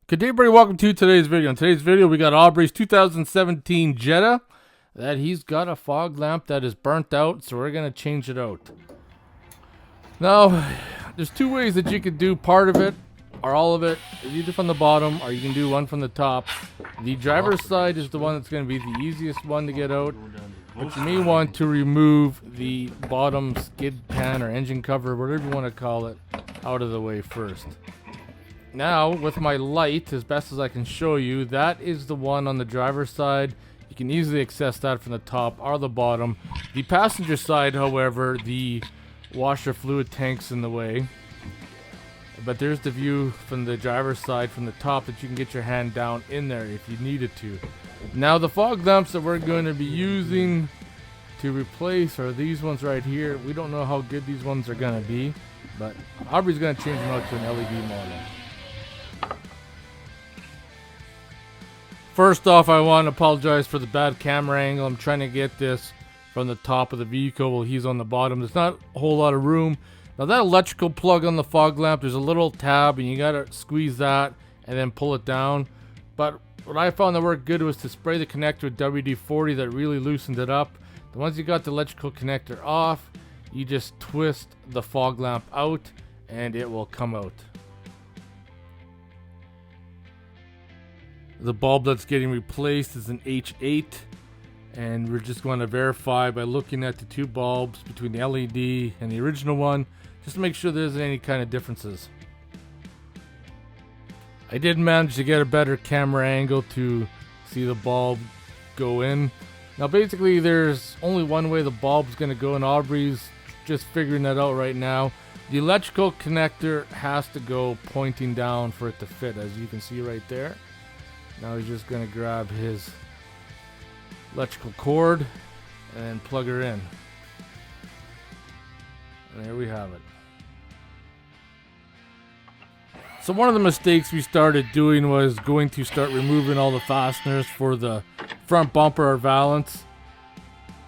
Good day, everybody. Welcome to today's video. In today's video, we got Aubrey's 2017 Jetta that he's got a fog lamp that is burnt out, so we're going to change it out. Now, there's two ways that you could do part of it or all of it, either from the bottom or you can do one from the top. The driver's side is the one that's going to be the easiest one to get out, but you may want to remove the bottom skid pan or engine cover, whatever you want to call it, out of the way first. Now, with my light, as best as I can show you, that is the one on the driver's side. You can easily access that from the top or the bottom. The passenger side, however, the washer fluid tank's in the way. But there's the view from the driver's side from the top that you can get your hand down in there if you needed to. Now, the fog lamps that we're going to be using to replace are these ones right here. We don't know how good these ones are going to be, but Aubrey's going to change them out to an LED model. First off, I want to apologize for the bad camera angle. I'm trying to get this from the top of the vehicle while he's on the bottom. There's not a whole lot of room. Now that electrical plug on the fog lamp, there's a little tab and you got to squeeze that and then pull it down. But what I found that worked good was to spray the connector with WD-40. That really loosened it up. And once you got the electrical connector off, you just twist the fog lamp out and it will come out. The bulb that's getting replaced is an H8, and we're just going to verify by looking at the two bulbs between the LED and the original one, just to make sure there isn't any kind of differences. I did manage to get a better camera angle to see the bulb go in. Now basically there's only one way the bulb's going to go, and Aubrey's just figuring that out right now. The electrical connector has to go pointing down for it to fit, as you can see right there. Now he's just going to grab his electrical cord and plug her in. And there we have it. So one of the mistakes we started doing was going to start removing all the fasteners for the front bumper or valance.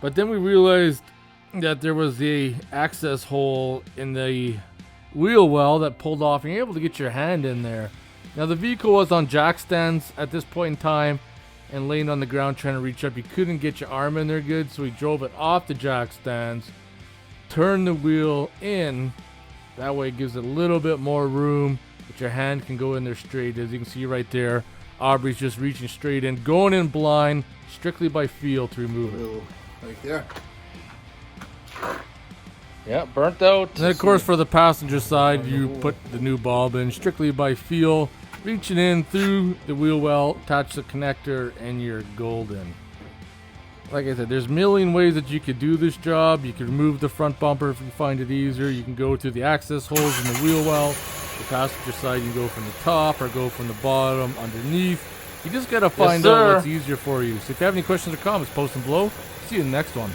But then we realized that there was a access hole in the wheel well that pulled off, and you're able to get your hand in there. Now the vehicle was on jack stands at this point in time and laying on the ground trying to reach up. You couldn't get your arm in there good, so we drove it off the jack stands, turned the wheel in. That way it gives it a little bit more room, but your hand can go in there straight. As you can see right there, Aubrey's just reaching straight in, going in blind, strictly by feel to remove it. Right there. Yeah, burnt out. And of course for the passenger side, you put the new bulb in strictly by feel, reaching in through the wheel well, attach the connector, and you're golden. Like I said, there's a million ways that you could do this job. You can remove the front bumper if you find it easier. You can go to the access holes in the wheel well. The passenger side, you can go from the top or go from the bottom, underneath. You just got to find out what's easier for you. So if you have any questions or comments, post them below. See you in the next one.